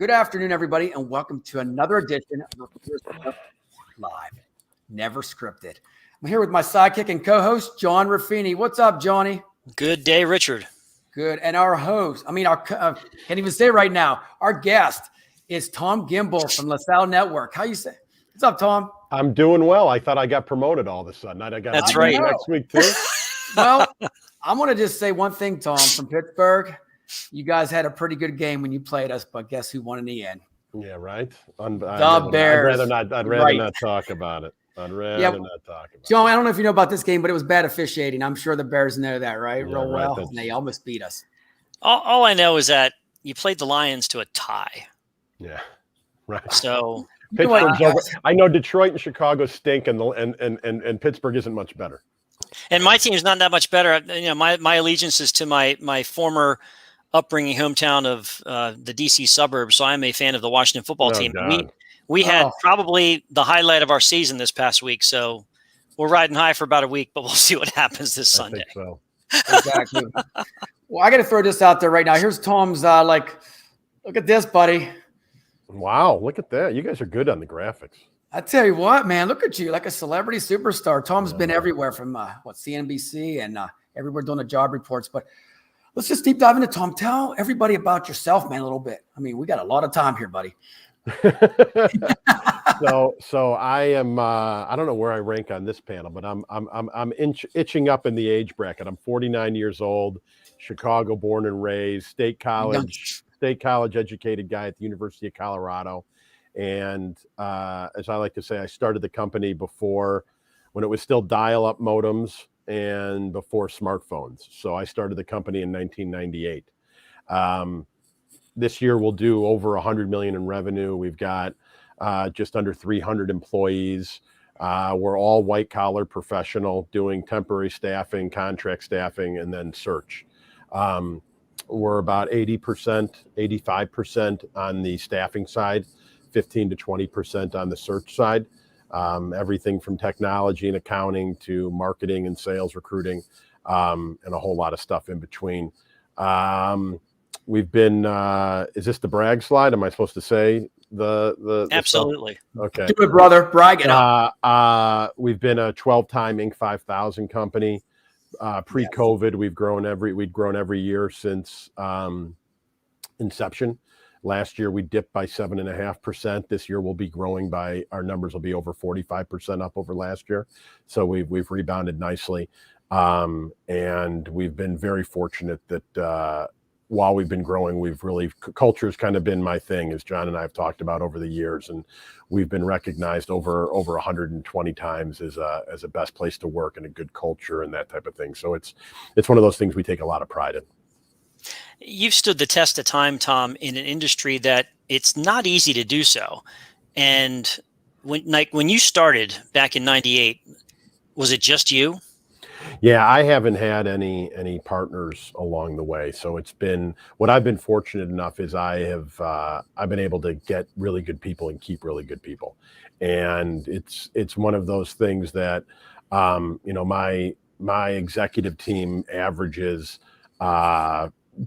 Good afternoon, everybody, and welcome to another edition of Live, Never Scripted. I'm here with my sidekick and co-host, John Ruffini. What's up, Johnny? Good day, Richard. Good. And our host, can't even say it right now. Our guest is Tom Gimbel from LaSalle Network. How you say? What's up, Tom? I'm doing well. I thought I got promoted all of a sudden. That's right. Next week too. Well, I'm going to just say one thing, Tom, from Pittsburgh. You guys had a pretty good game when you played us, but guess who won in the end? Yeah, right. The Bears. I'd rather not talk about it. Not talk about it. John, I don't know if you know about this game, but it was bad officiating. I'm sure the Bears know that, right? Yeah, Real well. right. And they almost beat us. All I know is that you played the Lions to a tie. Yeah, right. So Pittsburgh's over. I know Detroit and Chicago stink, and Pittsburgh isn't much better. And my team is not that much better. You know, my allegiance is to my former upbringing hometown of the DC suburbs. So I'm a fan of the Washington football team. God. We had probably the highlight of our season this past week. So we're riding high for about a week, but we'll see what happens this Sunday. I think so. Exactly. Well, I got to throw this out there right now. Here's Tom's look at this, buddy. Wow, look at that. You guys are good on the graphics. I tell you what, man, look at you, like a celebrity superstar. Tom's been everywhere from CNBC and everywhere doing the job reports. But let's just deep dive into Tom. Tell everybody about yourself, man, a little bit. I mean, we got a lot of time here, buddy. So I am. I don't know where I rank on this panel, but I'm itching up in the age bracket. I'm 49 years old, Chicago born and raised, state college educated guy at the University of Colorado. And as I like to say, I started the company when it was still dial-up modems and before smartphones. So I started the company in 1998. This year we'll do over 100 million in revenue. We've got just under 300 employees. We're all white-collar professional doing temporary staffing, contract staffing, and then search. We're about 80%, 85% on the staffing side, 15 to 20% on the search side. Everything from technology and accounting to marketing and sales, recruiting, and a whole lot of stuff in between. We've been, is this the brag slide? Am I supposed to say the Absolutely. Stuff? Okay. Do it, brother. Brag it up. We've been a 12-time Inc. 5000 company. Pre-COVID, we'd grown every year since inception. Last year we dipped by 7.5%. This year we'll be growing our numbers will be over 45% up over last year. So we've rebounded nicely. And we've been very fortunate that while we've been growing, culture's kind of been my thing, as John and I have talked about over the years. And we've been recognized over 120 times as a best place to work and a good culture and that type of thing. So it's one of those things we take a lot of pride in. You've stood the test of time, Tom, in an industry that it's not easy to do so. And when you started back in 98, was it just you? Yeah, I haven't had any partners along the way. So it's been, what I've been fortunate enough is I've been able to get really good people and keep really good people. And it's one of those things that, my executive team averages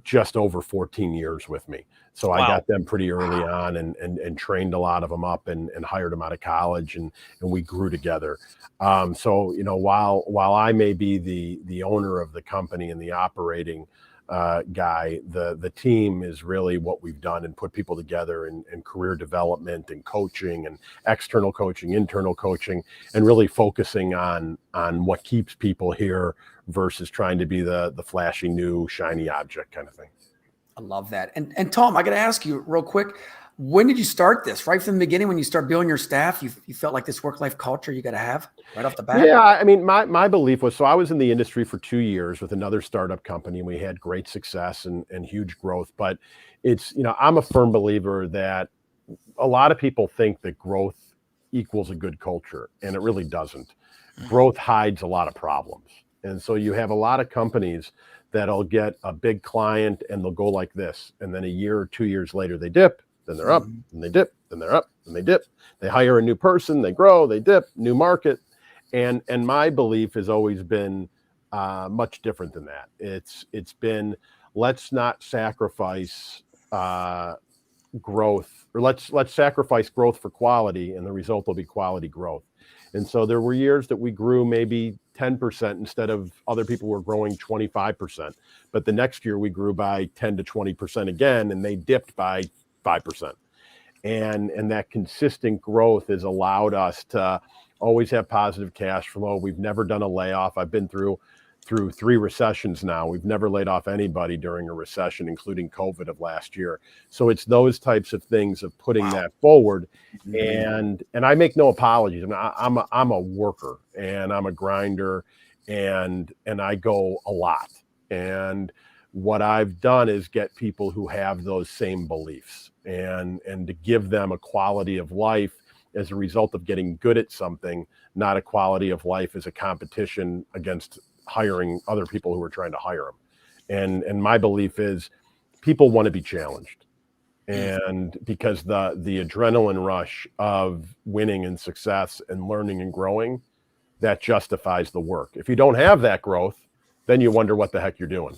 just over 14 years with me. So wow. I got them pretty early on and trained a lot of them up and hired them out of college and we grew together. So, while I may be the owner of the company and the operating guy, the team is really what we've done and put people together in career development and coaching and external coaching, internal coaching, and really focusing on what keeps people here versus trying to be the flashy new shiny object kind of thing. I love that. And Tom, I got to ask you real quick, when did you start this? Right from the beginning, when you start building your staff, you felt like this work-life culture you got to have right off the bat? Yeah, I mean, my belief was, so I was in the industry for 2 years with another startup company, and we had great success and huge growth. But it's, I'm a firm believer that a lot of people think that growth equals a good culture, and it really doesn't. Growth hides a lot of problems. And so you have a lot of companies that'll get a big client and they'll go like this. And then a year or 2 years later, they dip, then they're up, and they dip, then they're up, and they dip. They hire a new person, they grow, they dip, new market. And my belief has always been much different than that. It's been, let's not sacrifice growth, or let's sacrifice growth for quality, and the result will be quality growth. And so there were years that we grew maybe 10% instead of other people were growing 25%. But the next year we grew by 10 to 20% again, and they dipped by 5%. And that consistent growth has allowed us to always have positive cash flow. We've never done a layoff. I've been through 3 recessions now. We've never laid off anybody during a recession, including COVID of last year. So it's those types of things of putting that forward. And I make no apologies. I mean, I'm a worker, and I'm a grinder, and I go a lot. And what I've done is get people who have those same beliefs, and to give them a quality of life as a result of getting good at something, not a quality of life as a competition against hiring other people who are trying to hire them. And my belief is people want to be challenged. And because the adrenaline rush of winning and success and learning and growing, that justifies the work. If you don't have that growth, then you wonder what the heck you're doing.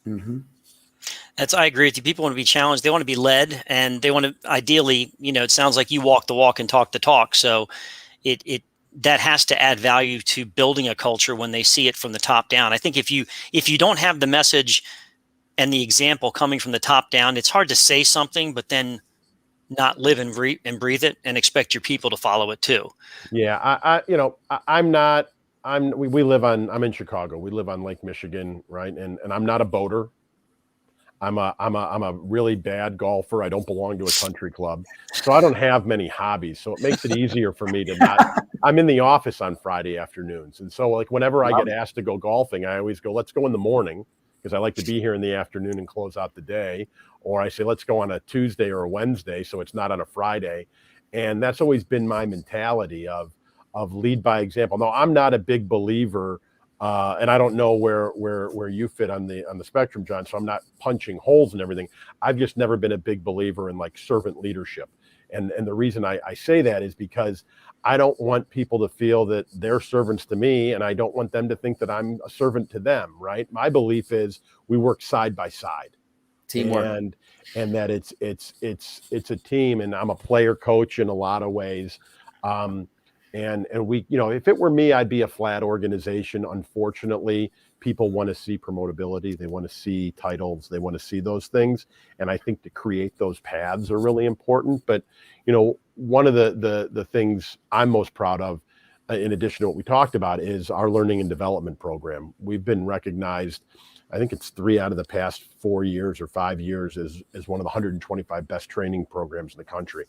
I agree with you. People want to be challenged. They want to be led, and they want to, ideally, it sounds like you walk the walk and talk the talk. So that has to add value to building a culture when they see it from the top down. I think if you don't have the message and the example coming from the top down, it's hard to say something, but then not live and breathe it and expect your people to follow it too. Yeah. I'm in Chicago. We live on Lake Michigan, right? And I'm not a boater. I'm a really bad golfer. I don't belong to a country club, so I don't have many hobbies. So it makes it easier for me to not. I'm in the office on Friday afternoons, and so like whenever I get asked to go golfing, I always go, "Let's go in the morning," because I like to be here in the afternoon and close out the day. Or I say, "Let's go on a Tuesday or a Wednesday," so it's not on a Friday. And that's always been my mentality of lead by example. No, I'm not a big believer. And I don't know where you fit on the spectrum, John. So I'm not punching holes and everything. I've just never been a big believer in like servant leadership. And the reason I say that is because I don't want people to feel that they're servants to me, and I don't want them to think that I'm a servant to them. Right? My belief is we work side by side, teamwork, and that it's a team. And I'm a player coach in a lot of ways. And we, if it were me, I'd be a flat organization. Unfortunately, people want to see promotability. They want to see titles. They want to see those things. And I think to create those paths are really important. But, one of the things I'm most proud of, in addition to what we talked about, is our learning and development program. We've been recognized, I think it's 3 out of the past 4 years or 5 years as one of the 125 best training programs in the country.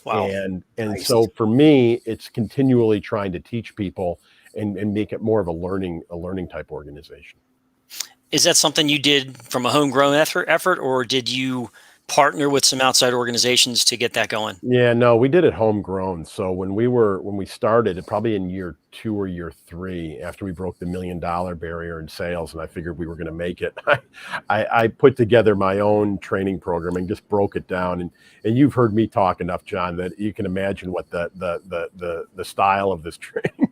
Wow. And Nice. So for me, it's continually trying to teach people and make it more of a learning type organization. Is that something you did from a homegrown effort, or did you partner with some outside organizations to get that going? Yeah, no, we did it homegrown. So when we started, probably in year 2 or year 3, after we broke the $1 million barrier in sales, and I figured we were going to make it, I put together my own training program and just broke it down. And you've heard me talk enough, John, that you can imagine what the style of this training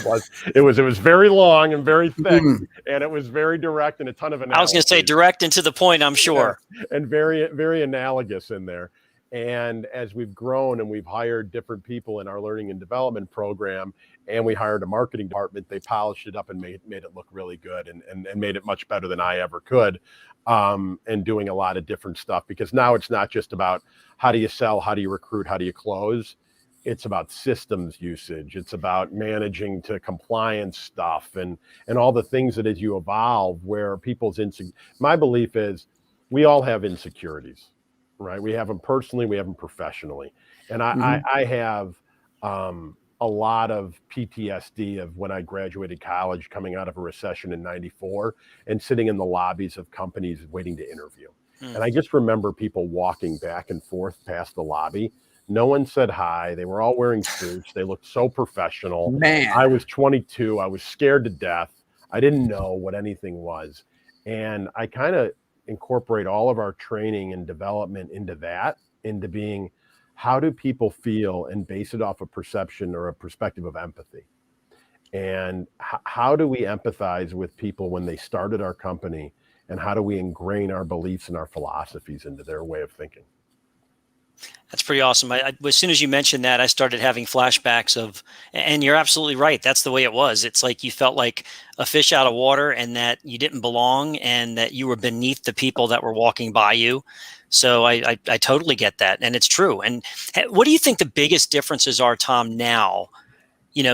was. It was very long and very thick, and it was very direct and a ton of analysis. I was going to say direct and to the point, I'm sure. Yeah, and very, very analogous in there. And as we've grown and we've hired different people in our learning and development program, and we hired a marketing department, they polished it up and made it look really good and made it much better than I ever could. And doing a lot of different stuff, because now it's not just about how do you sell, how do you recruit, how do you close. It's about systems usage. It's about managing to compliance stuff and all the things that as you evolve, where people's my belief is we all have insecurities, right? We have them personally, we have them professionally. And I have a lot of PTSD of when I graduated college, coming out of a recession in '94 and sitting in the lobbies of companies waiting to interview. And I just remember people walking back and forth past the lobby. No one said hi. They were all wearing suits. They looked so professional. Man. I was 22. I was scared to death. I didn't know what anything was. And I kind of incorporate all of our training and development into being, how do people feel, and base it off a perception or a perspective of empathy. And how do we empathize with people when they started our company, and how do we ingrain our beliefs and our philosophies into their way of thinking? That's pretty awesome. As soon as you mentioned that, I started having flashbacks of, and you're absolutely right. That's the way it was. It's like you felt like a fish out of water and that you didn't belong and that you were beneath the people that were walking by you. So I totally get that. And it's true. And what do you think the biggest differences are, Tom, now,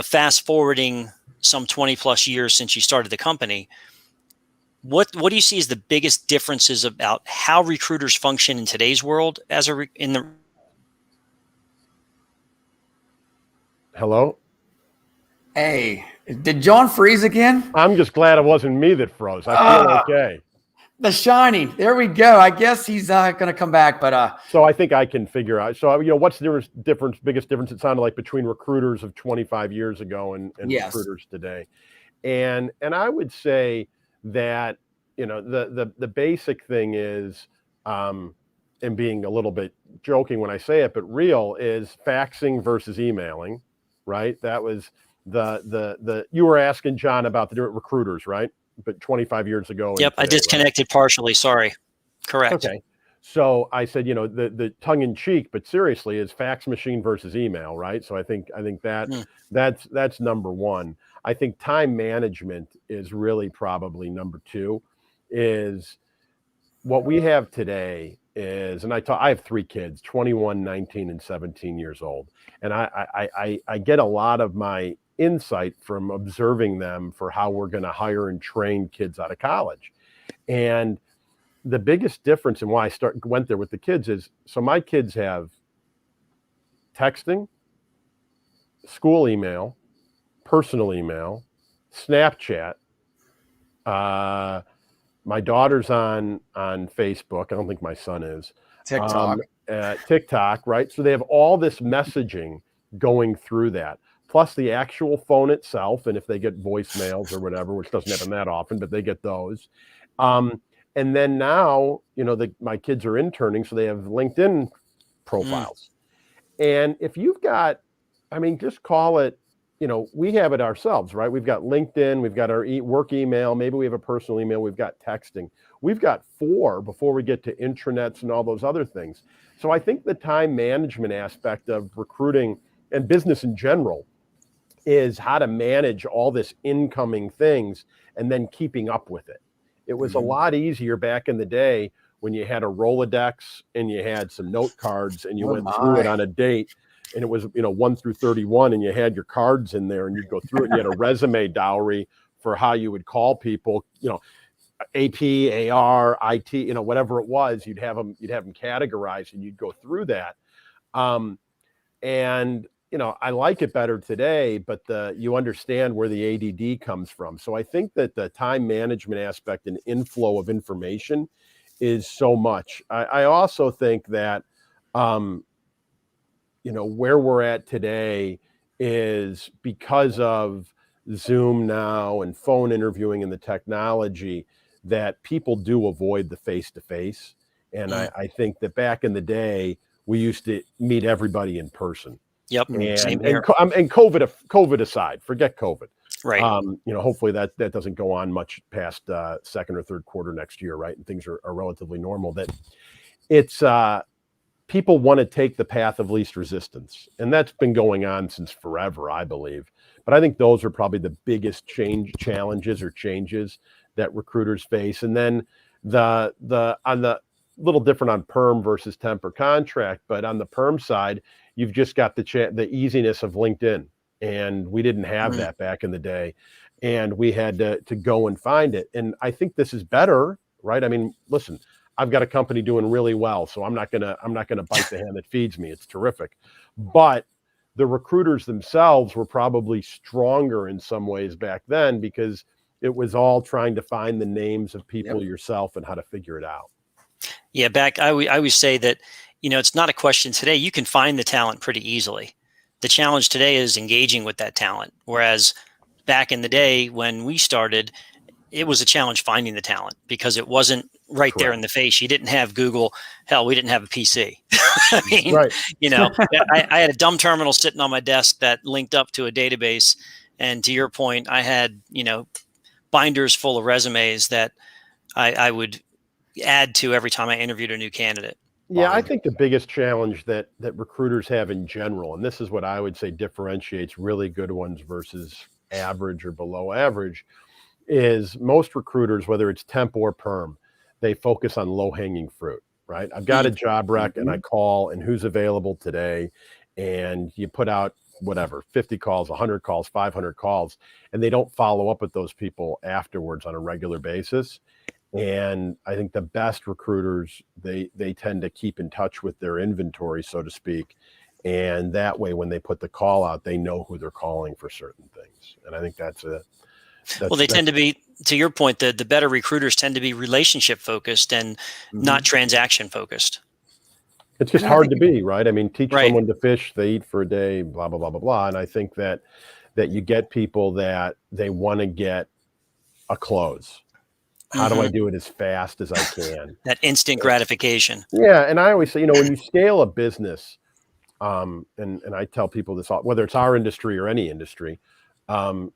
fast forwarding some 20 plus years since you started the company? What do you see as the biggest differences about how recruiters function in today's world in the Hello? Hey, did John freeze again? I'm just glad it wasn't me that froze. I feel okay. The Shining. There we go. I guess he's going to come back, but so I think I can figure out. So what's the biggest difference? It sounded like between recruiters of 25 years ago and yes. recruiters today, and I would say that the basic thing is, and being a little bit joking when I say it, but real, is faxing versus emailing. Right. That was you were asking John about the different recruiters, right? But 25 years ago. Yep. Today, I disconnected partially. Sorry. Correct. Okay. So I said, the tongue in cheek, but seriously, is fax machine versus email. Right. So I think that's number one. I think time management is really probably number two. Is what we have today is, and I have three kids, 21, 19, and 17 years old. And I get a lot of my insight from observing them for how we're going to hire and train kids out of college. And the biggest difference in why I went there with the kids is, so my kids have texting, school email, personal email, Snapchat, my daughter's on Facebook. I don't think my son is. TikTok, right? So they have all this messaging going through that, plus the actual phone itself. And if they get voicemails or whatever, which doesn't happen that often, but they get those. And then now, my kids are interning, so they have LinkedIn profiles. And if you've got, just call it, we have it ourselves, right? We've got LinkedIn, we've got our work email, maybe we have a personal email, we've got texting. We've got 4 before we get to intranets and all those other things. So I think the time management aspect of recruiting and business in general is how to manage all this incoming things and then keeping up with it. It was a lot easier back in the day when you had a Rolodex and you had some note cards and you went through it on a date. And it was, 1 through 31, and you had your cards in there, and you'd go through it, and you had a resume diary for how you would call people, AP, AR, IT, whatever it was, you'd have them categorized, and you'd go through that. I like it better today, but you understand where the ADD comes from. So I think that the time management aspect and inflow of information is so much. I also think that, where we're at today is because of Zoom now and phone interviewing and the technology that people do avoid the face-to-face. And I think that back in the day, we used to meet everybody in person. Yep. And COVID aside, forget COVID. Right. Hopefully that doesn't go on much past second or third quarter next year, right? And things are relatively normal. That it's people want to take the path of least resistance. And that's been going on since forever, I believe. But I think those are probably the biggest challenges that recruiters face. And then on the little different on perm versus temp or contract, but on the perm side, you've just got the easiness of LinkedIn. And we didn't have that back in the day. And we had to go and find it. And I think this is better, right? Listen, I've got a company doing really well, so I'm not gonna bite the hand that feeds me. It's terrific. But the recruiters themselves were probably stronger in some ways back then because it was all trying to find the names of people yourself and how to figure it out. Yeah, I always say that, it's not a question today. You can find the talent pretty easily. The challenge today is engaging with that talent. Whereas back in the day when we started, it was a challenge finding the talent because it wasn't right there in the face. You didn't have Google. Hell, we didn't have a PC. I had a dumb terminal sitting on my desk that linked up to a database. And to your point, I had, binders full of resumes that I would add to every time I interviewed a new candidate. Yeah, I think the biggest challenge that recruiters have in general, and this is what I would say differentiates really good ones versus average or below average, is most recruiters, whether it's temp or perm, they focus on low-hanging fruit, right? I've got a job rec and I call and who's available today, and you put out whatever, 50 calls, 100 calls, 500 calls, and they don't follow up with those people afterwards on a regular basis. And I think the best recruiters, they tend to keep in touch with their inventory, so to speak. And that way, when they put the call out, they know who they're calling for certain things. And I think well, they tend to be, to your point, the better recruiters tend to be relationship focused and not transaction focused. It's just hard to be, right? I mean, teach Right. someone to fish, they eat for a day, blah, blah, blah, blah, blah. And I think that you get people that they want to get a close. How do I do it as fast as I can? That instant gratification. Yeah. And I always say, when you scale a business, and I tell people this, whether it's our industry or any industry,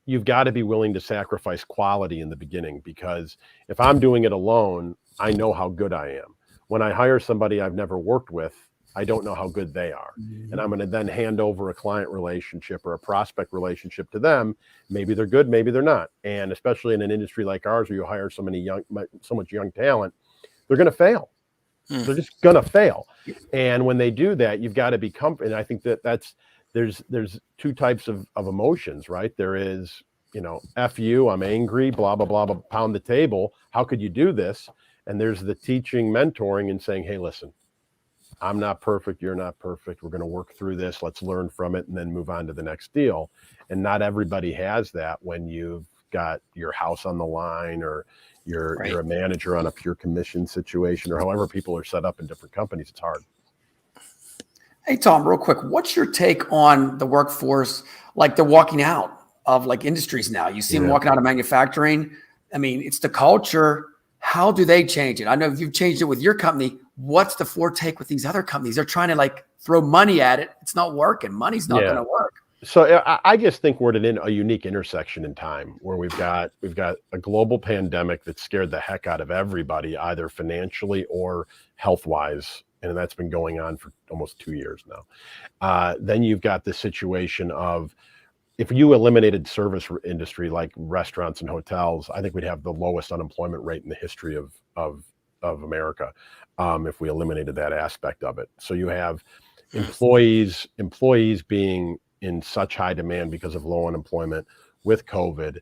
you've got to be willing to sacrifice quality in the beginning, because if I'm doing it alone, I know how good I am. When I hire somebody I've never worked with, I don't know how good they are. And I'm going to then hand over a client relationship or a prospect relationship to them. Maybe they're good, maybe they're not. And especially in an industry like ours, where you hire so much young talent, they're going to fail. They're just going to fail. And when they do that, you've got to be comfortable. And I think there's two types of emotions, right? There is, F you, I'm angry, blah, blah, blah, blah, pound the table. How could you do this? And there's the teaching, mentoring, and saying, hey, listen, I'm not perfect. You're not perfect. We're going to work through this. Let's learn from it and then move on to the next deal. And not everybody has that when you've got your house on the line, or you're a manager on a pure commission situation, or however people are set up in different companies. It's hard. Hey, Tom, real quick, what's your take on the workforce? Like, they're walking out of like industries now. You see them walking out of manufacturing. I mean, it's the culture. How do they change it? I know you've changed it with your company. What's the foretake with these other companies? They're trying to like throw money at it. It's not working. Money's not going to work. So I just think we're at a unique intersection in time, where we've got a global pandemic that scared the heck out of everybody, either financially or health-wise. And that's been going on for almost 2 years now. Then you've got the situation of, if you eliminated service industry like restaurants and hotels, I think we'd have the lowest unemployment rate in the history of America, if we eliminated that aspect of it. So you have employees being in such high demand because of low unemployment with COVID,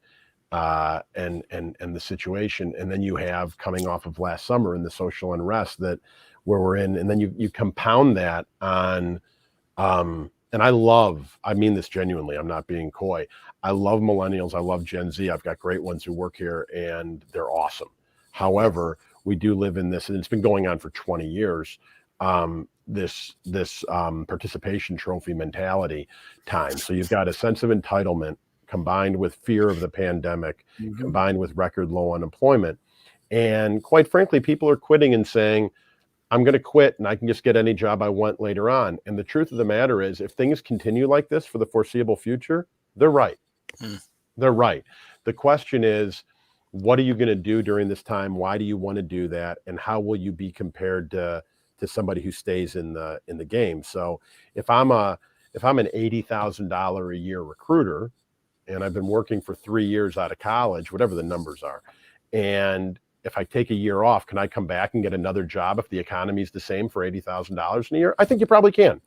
and the situation. And then you have, coming off of last summer, and the social unrest where we're in, and then you compound that on, and I mean this genuinely, I'm not being coy. I love millennials. I love Gen Z. I've got great ones who work here, and they're awesome. However, we do live in this, and it's been going on for 20 years, this participation trophy mentality time. So you've got a sense of entitlement combined with fear of the pandemic, combined with record low unemployment. And quite frankly, people are quitting and saying, I'm going to quit and I can just get any job I want later on. And the truth of the matter is, if things continue like this for the foreseeable future, they're right. They're right. The question is, what are you going to do during this time? Why do you want to do that? And how will you be compared to somebody who stays in the game? So if I'm an $80,000 a year recruiter, and I've been working for 3 years out of college, whatever the numbers are, and if I take a year off, can I come back and get another job if the economy is the same for $80,000 in a year? I think you probably can.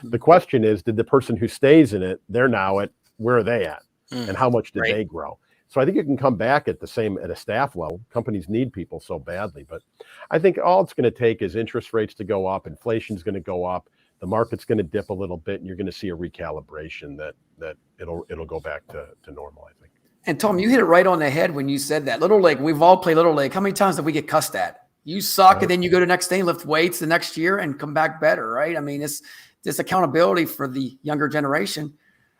The question is, did the person who stays in it, they're now at, where are they at? And how much did they grow? So I think you can come back at a staff level. Companies need people so badly, but I think all it's going to take is interest rates to go up, inflation's going to go up, the market's going to dip a little bit, and you're going to see a recalibration that it'll go back to normal, I think. And Tom, you hit it right on the head when you said that. Little League, we've all played Little League. How many times did we get cussed at? You suck, and then you go to the next day, lift weights the next year, and come back better, right? I mean, this accountability for the younger generation,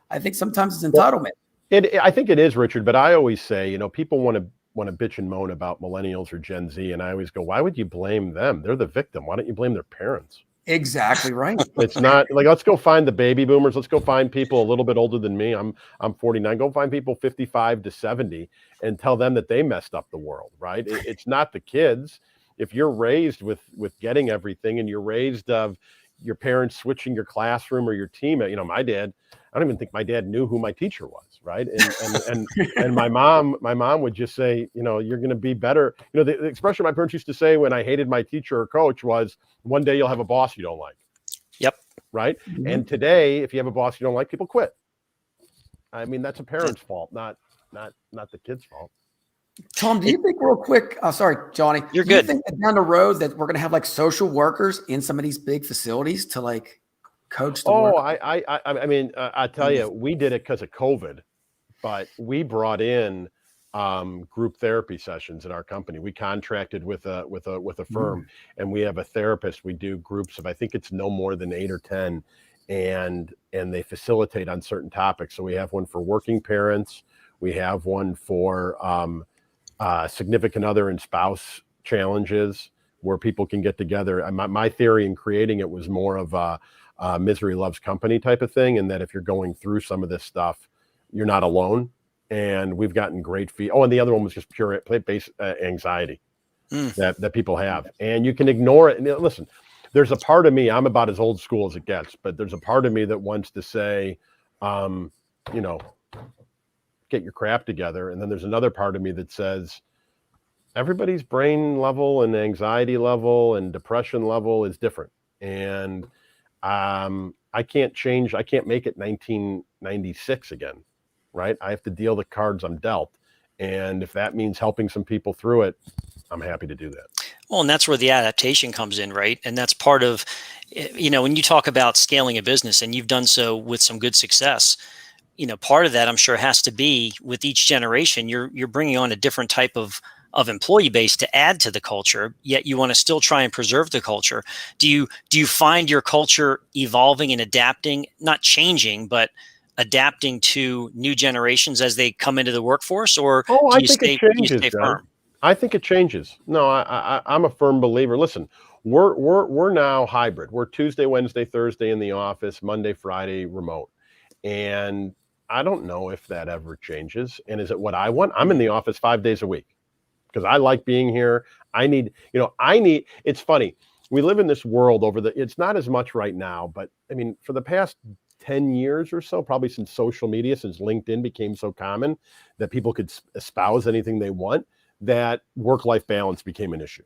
I think sometimes it's entitlement. I think it is, Richard, but I always say, people want to bitch and moan about millennials or Gen Z, and I always go, why would you blame them? They're the victim. Why don't you blame their parents? Exactly right. It's not like, let's go find the baby boomers. Let's go find people a little bit older than me. I'm 49. Go find people 55 to 70 and tell them that they messed up the world, right? It's not the kids. if you're raised with getting everything, and you're raised of your parents switching your classroom or your team, my dad, I don't even think my dad knew who my teacher was, right? And my mom would just say, you're going to be better. The expression my parents used to say when I hated my teacher or coach was, one day you'll have a boss you don't like. Yep. Right. Mhm. And today, if you have a boss you don't like, people quit. I mean, that's a parent's fault, not the kid's fault. Tom, do you think real quick? Sorry, Johnny. You're do you good. think that down the road that we're going to have like social workers in some of these big facilities to like coach the work? I mean, I tell you, we did it because of COVID, but we brought in group therapy sessions in our company. We contracted with a firm, and we have a therapist. We do groups of, I think it's no more than 8 or 10, and they facilitate on certain topics. So we have one for working parents. We have one for significant other and spouse challenges, where people can get together. And my theory in creating it was more of a misery loves company type of thing, and that if you're going through some of this stuff, you're not alone. And we've gotten great feedback. Oh, and the other one was just pure base anxiety that people have, and you can ignore it. And listen, there's a part of me, I'm about as old school as it gets, but there's a part of me that wants to say, get your crap together. And then there's another part of me that says, everybody's brain level and anxiety level and depression level is different. And I can't make it 1996 again. Right? I have to deal the cards I'm dealt. And if that means helping some people through it, I'm happy to do that. Well, and that's where the adaptation comes in, right? And that's part of, when you talk about scaling a business, and you've done so with some good success, part of that I'm sure has to be with each generation, you're bringing on a different type of employee base to add to the culture, yet you want to still try and preserve the culture. Do you find your culture evolving and adapting, not changing, but adapting to new generations as they come into the workforce, or do you stay firm? I think it changes. No, I'm a firm believer. Listen, we're now hybrid. We're Tuesday, Wednesday, Thursday in the office, Monday, Friday remote. And I don't know if that ever changes. And is it what I want? I'm in the office 5 days a week because I like being here. It's funny. We live in this world it's not as much right now, but I mean, for the past 10 years or so, probably since social media, since LinkedIn became so common that people could espouse anything they want, that work-life balance became an issue,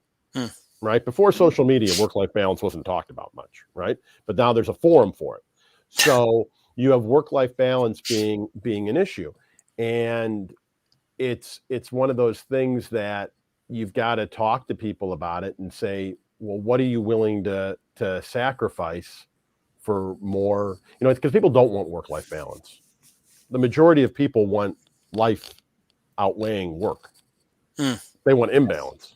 right? Before social media, work-life balance wasn't talked about much, right? But now there's a forum for it. So you have work-life balance being an issue. And it's one of those things that you've got to talk to people about it and say, well, what are you willing to sacrifice for more, because people don't want work-life balance. The majority of people want life outweighing work. They want imbalance,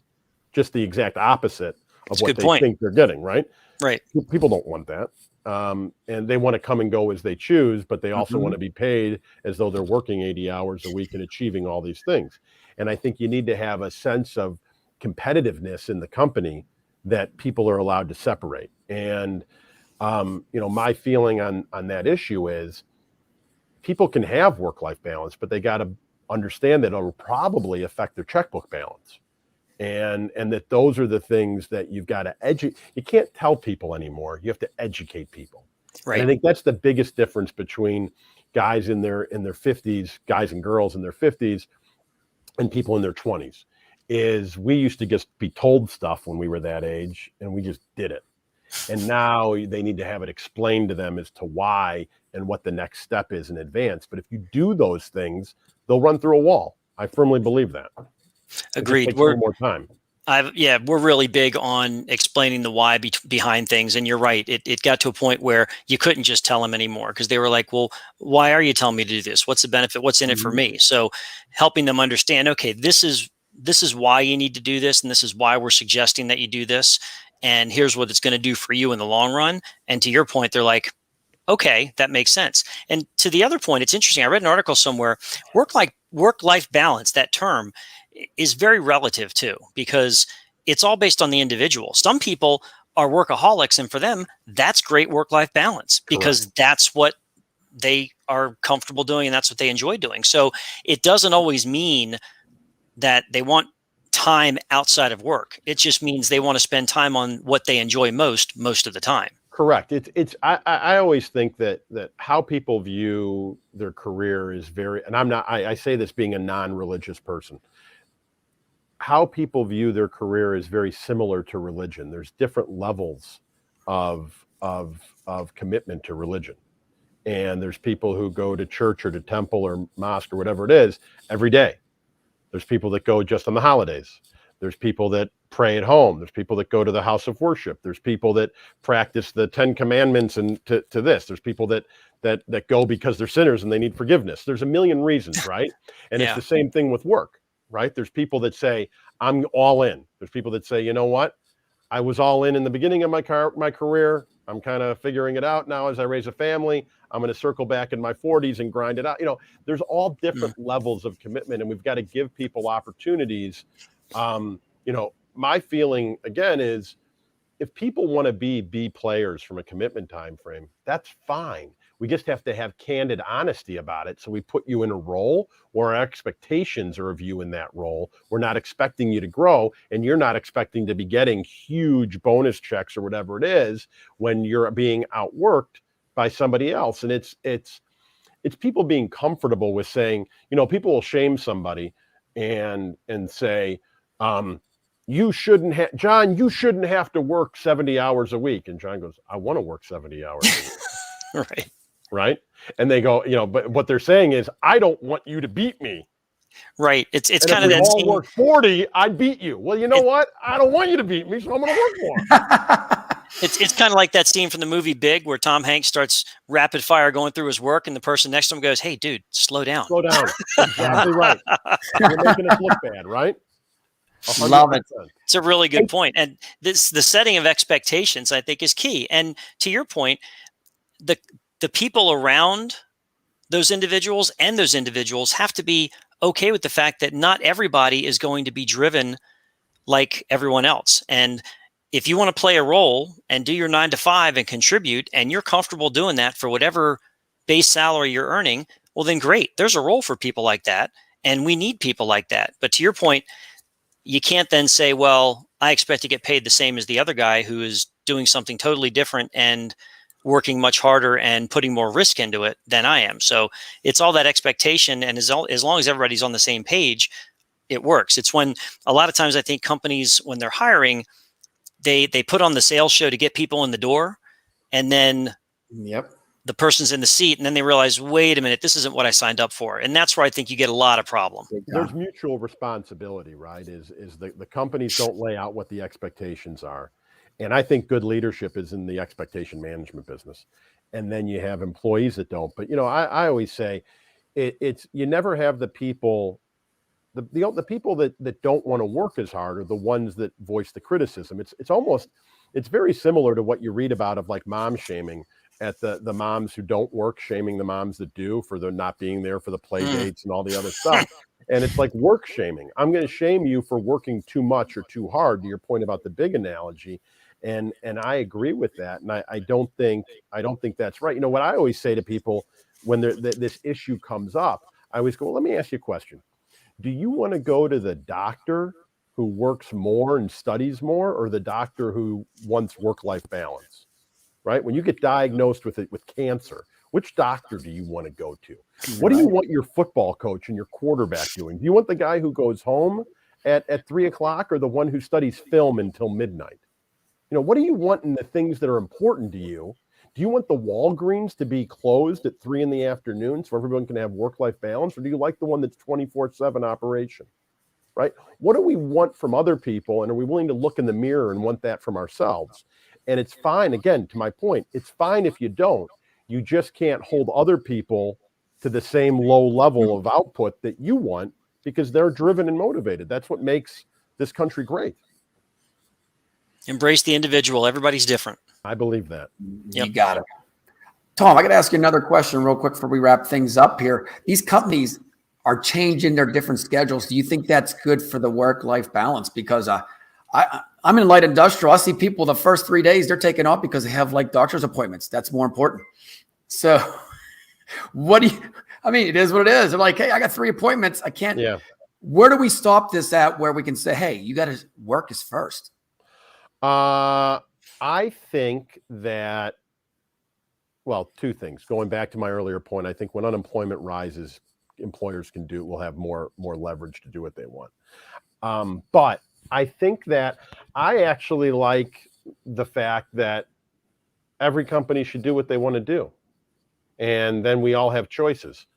just the exact opposite of what they think they're getting, right? Right. People don't want that. And they want to come and go as they choose, but they also want to be paid as though they're working 80 hours a week and achieving all these things. And I think you need to have a sense of competitiveness in the company that people are allowed to separate. And my feeling on that issue is people can have work-life balance, but they got to understand that it'll probably affect their checkbook balance. And that those are the things that you've got to educate. You can't tell people anymore. You have to educate people. Right. And I think that's the biggest difference between guys in their 50s, guys and girls in their 50s, and people in their 20s, is we used to just be told stuff when we were that age, and we just did it. And now they need to have it explained to them as to why and what the next step is in advance. But if you do those things, they'll run through a wall. I firmly believe that. Agreed. We're more time. We're really big on explaining the why behind things. And you're right. It got to a point where you couldn't just tell them anymore because they were like, well, why are you telling me to do this? What's the benefit? What's in it for me? So helping them understand, okay, this is why you need to do this. And this is why we're suggesting that you do this. And here's what it's going to do for you in the long run. And to your point, they're like, okay, that makes sense. And to the other point, it's interesting. I read an article somewhere, work-life balance, that term is very relative too, because it's all based on the individual. Some people are workaholics, and for them, that's great work-life balance because that's what they are comfortable doing and that's what they enjoy doing. So it doesn't always mean that they want time outside of work. It just means they want to spend time on what they enjoy most of the time. Correct. I always think that how people view their career is very, and I say this being a non-religious person, how people view their career is very similar to religion. There's different levels of commitment to religion. And there's people who go to church or to temple or mosque or whatever it is every day. There's people that go just on the holidays. There's people that pray at home. There's people that go to the house of worship. There's people that practice the 10 commandments and to this. There's people that go because they're sinners and they need forgiveness. There's a million reasons, right? And Yeah. It's the same thing with work, right? There's people that say, I'm all in. There's people that say, you know what? I was all in the beginning of my career. I'm kind of figuring it out now as I raise a family. I'm going to circle back in my 40s and grind it out. There's all different levels of commitment, and we've got to give people opportunities. My feeling again is if people want to be B players from a commitment time frame, that's fine. We just have to have candid honesty about it. So we put you in a role where our expectations are of you in that role. We're not expecting you to grow, and you're not expecting to be getting huge bonus checks or whatever it is when you're being outworked by somebody else. And it's people being comfortable with saying, people will shame somebody and say, you shouldn't have, John, you shouldn't have to work 70 hours a week. And John goes, I want to work 70 hours a week. Right. Right. And they go, but what they're saying is, I don't want you to beat me. Right. It's and kind if of we that all work 40, I'd beat you. Well, you know what? I don't want you to beat me, so I'm going to work more. It's kind of like that scene from the movie Big, where Tom Hanks starts rapid fire going through his work, and the person next to him goes, "Hey, dude, slow down." Slow down. Exactly right. You're making us look bad, right? 100%. Love it. It's a really good point. And the setting of expectations, I think, is key. And to your point, the people around those individuals have to be okay with the fact that not everybody is going to be driven like everyone else. And if you want to play a role and do your 9 to 5 and contribute, and you're comfortable doing that for whatever base salary you're earning, well, then great. There's a role for people like that. And we need people like that. But to your point, you can't then say, well, I expect to get paid the same as the other guy who is doing something totally different and working much harder and putting more risk into it than I am. So it's all that expectation. And as long as everybody's on the same page, it works. It's when a lot of times I think companies, when they're hiring, they put on the sales show to get people in the door, and then the person's in the seat, and then they realize, wait a minute, this isn't what I signed up for. And that's where I think you get a lot of problem. There's mutual responsibility, right? Is the companies don't lay out what the expectations are. And I think good leadership is in the expectation management business. And then you have employees that don't. But, I always say it's you never have the people, the people that don't want to work as hard are the ones that voice the criticism. It's very similar to what you read about of like mom shaming at the moms who don't work, shaming the moms that do for their not being there for the play dates and all the other stuff. And it's like work shaming. I'm going to shame you for working too much or too hard, to your point about the big analogy. And I agree with that. And I don't think that's right. What I always say to people when this issue comes up, I always go, well, let me ask you a question. Do you want to go to the doctor who works more and studies more, or the doctor who wants work-life balance? Right? When you get diagnosed with cancer, which doctor do you want to go to? What do you want your football coach and your quarterback doing? Do you want the guy who goes home at 3:00, or the one who studies film until midnight? What do you want in the things that are important to you? Do you want the Walgreens to be closed at 3 p.m. so everyone can have work-life balance? Or do you like the one that's 24/7 operation? Right? What do we want from other people? And are we willing to look in the mirror and want that from ourselves? And it's fine, again, to my point, it's fine if you don't. You just can't hold other people to the same low level of output that you want, because they're driven and motivated. That's what makes this country great. Embrace the individual. Everybody's different. I believe that. You got it. Tom, I got to ask you another question real quick before we wrap things up here. These companies are changing their different schedules. Do you think that's good for the work-life balance? Because I'm in light industrial. I see people the first 3 days they're taking off because they have like doctor's appointments. That's more important. So it is what it is. They're like, hey, I got 3 appointments. I can't. Yeah. Where do we stop this at where we can say, hey, you got to work is first? I think that, well, two things. Going back to my earlier point, I think when unemployment rises, employers will have more leverage to do what they want. But I think that I actually like the fact that every company should do what they want to do. And then we all have choices.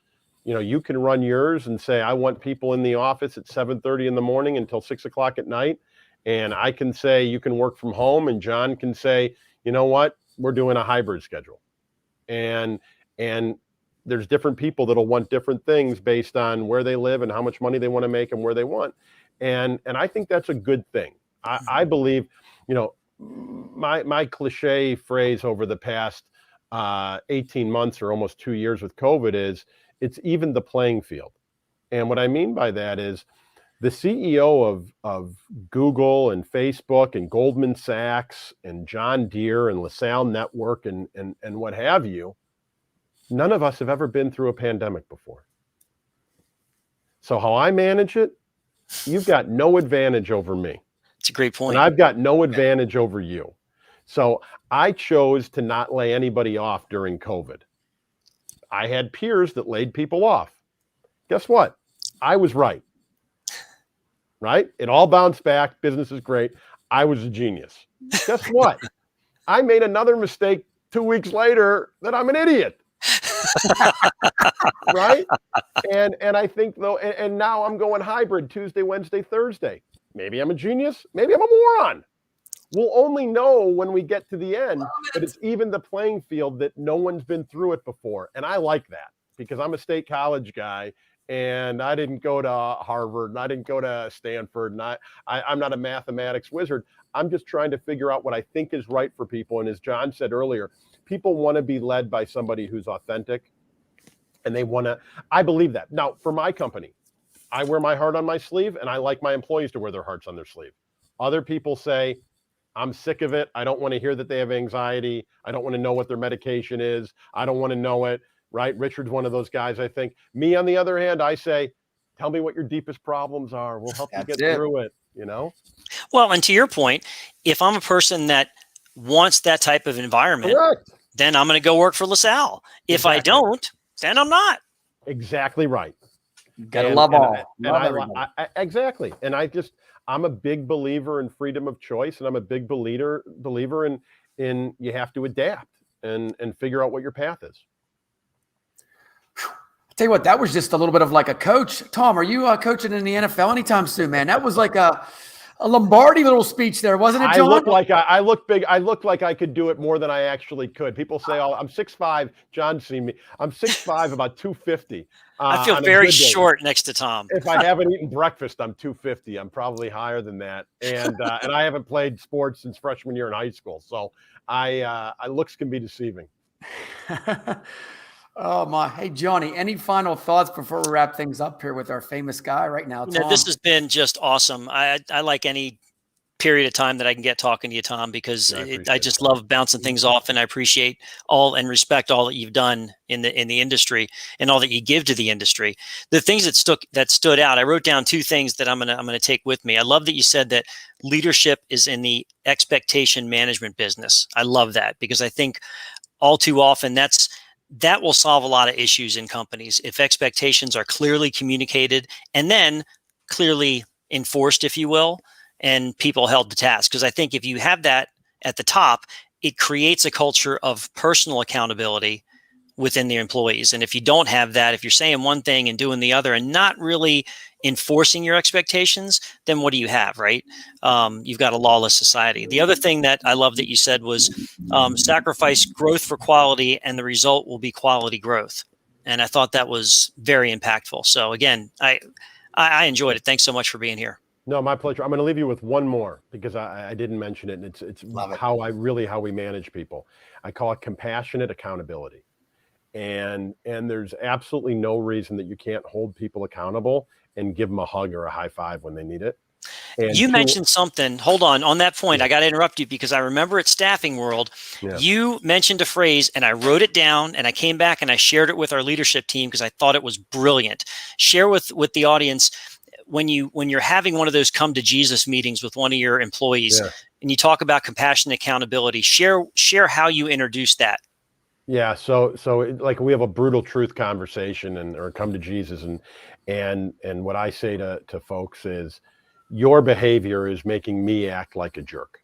You can run yours and say, I want people in the office at 7:30 in the morning until 6 o'clock at night. And I can say, you can work from home. And John can say, you know what, we're doing a hybrid schedule. And there's different people that'll want different things based on where they live and how much money they want to make and where they want. And I think that's a good thing. I believe, my cliche phrase over the past 18 months or almost 2 years with COVID is, it's even the playing field. And what I mean by that is the CEO of Google and Facebook and Goldman Sachs and John Deere and LaSalle Network and what have you, none of us have ever been through a pandemic before. So how I manage it, you've got no advantage over me. It's a great point. And I've got no advantage over you. So I chose to not lay anybody off during COVID. I had peers that laid people off. Guess what? I was right. Right? It all bounced back. Business is great. I was a genius. Guess what? I made another mistake 2 weeks later that I'm an idiot. Right? And I think though, and now I'm going hybrid Tuesday, Wednesday, Thursday. Maybe I'm a genius. Maybe I'm a moron. We'll only know when we get to the end, but it's even the playing field that no one's been through it before. And I like that because I'm a state college guy and I didn't go to Harvard and I didn't go to Stanford and I'm not a mathematics wizard. I'm just trying to figure out what I think is right for people. And as John said earlier, people want to be led by somebody who's authentic and I believe that. Now, for my company, I wear my heart on my sleeve and I like my employees to wear their hearts on their sleeve. Other people say, I'm sick of it. I don't want to hear that they have anxiety. I don't want to know what their medication is. I don't want to know it, right? Richard's one of those guys, I think. Me, on the other hand, I say, tell me what your deepest problems are. We'll help you get through it, Well, and to your point, if I'm a person that wants that type of environment, correct, then I'm going to go work for LaSalle. If I don't, then I'm not. Exactly right. Gotta love all. Exactly. And I'm a big believer in freedom of choice, and I'm a big believer in you have to adapt and figure out what your path is. I'll tell you what, that was just a little bit of like a coach. Tom, are you coaching in the NFL anytime soon, man? That was like a Lombardi little speech there, wasn't it, John? I look big. I look like I could do it more than I actually could. People say, "Oh, I'm 6'5". John's seen me. I'm 6'5", about 250. I feel very short next to Tom. If I haven't eaten breakfast, I'm 250. I'm probably higher than that, and I haven't played sports since freshman year in high school. So I looks can be deceiving. Oh my! Hey Johnny, any final thoughts before we wrap things up here with our famous guy right now, Tom? This has been just awesome. I like any period of time that I can get talking to you, Tom, because I just love bouncing things off, and I appreciate all and respect all that you've done in the industry and all that you give to the industry. The things that stood out, I wrote down two things that I'm gonna take with me. I love that you said that leadership is in the expectation management business. I love that because I think all too often that will solve a lot of issues in companies if expectations are clearly communicated and then clearly enforced, if you will, and people held to task. Because I think if you have that at the top, it creates a culture of personal accountability within the employees. And if you don't have that, if you're saying one thing and doing the other and not really enforcing your expectations, then what do you have, right? You've got a lawless society. The other thing that I love that you said was sacrifice growth for quality and the result will be quality growth. And I thought that was very impactful. So again, I enjoyed it. Thanks so much for being here. No, my pleasure. I'm going to leave you with one more because I didn't mention it. And it's how we manage people. I call it compassionate accountability. And there's absolutely no reason that you can't hold people accountable and give them a hug or a high five when they need it. And you mentioned something. Hold on that point. I got to interrupt you because I remember at Staffing World, you mentioned a phrase and I wrote it down and I came back and I shared it with our leadership team because I thought it was brilliant. Share with the audience when you're having one of those come to Jesus meetings with one of your employees, and you talk about compassion and accountability, share how you introduce that. Yeah. So like we have a brutal truth conversation or come to Jesus, and what I say to folks is, your behavior is making me act like a jerk.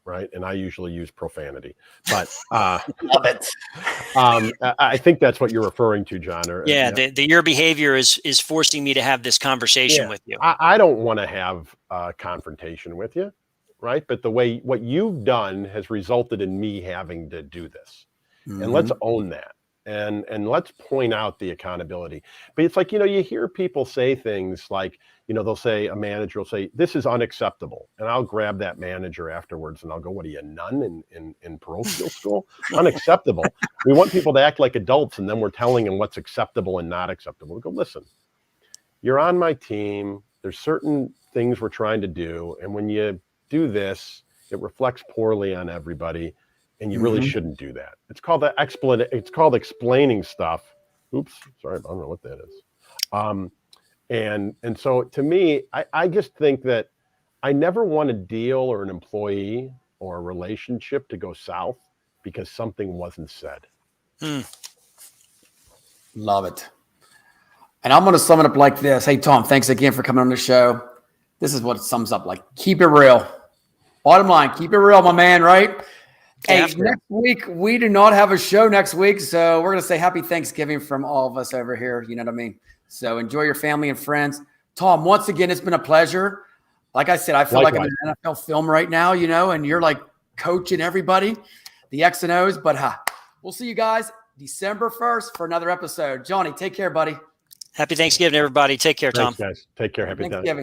Right. And I usually use profanity, but Love it. I think that's what you're referring to, John. Your behavior is forcing me to have this conversation with you. I don't want to have a confrontation with you. Right. But what you've done has resulted in me having to do this. And let's own that. And let's point out the accountability. But it's like, you hear people say things like, they'll say, a manager will say, this is unacceptable. And I'll grab that manager afterwards and I'll go, what are you, a nun in parochial school? Unacceptable. We want people to act like adults, and then we're telling them what's acceptable and not acceptable. We go, listen, you're on my team. There's certain things we're trying to do. And when you do this, it reflects poorly on everybody. And you really shouldn't do that. It's called explaining stuff. Oops, sorry, I don't know what that is. And so to me, I just think that I never want a deal or an employee or a relationship to go south because something wasn't said. Love it. And I'm going to sum it up like this. Hey, Tom, thanks again for coming on the show. This is what it sums up like. Keep it real. Bottom line, keep it real, my man, right? Hey, next week, we do not have a show next week, so we're going to say happy Thanksgiving from all of us over here. You know what I mean? So enjoy your family and friends. Tom, once again, it's been a pleasure. Like I said, I feel like I'm in an NFL film right now, and you're like coaching everybody, the X and O's. But we'll see you guys December 1st for another episode. Johnny, take care, buddy. Happy Thanksgiving, everybody. Take care, Tom. Thanks, guys. Take care. Happy Thanksgiving.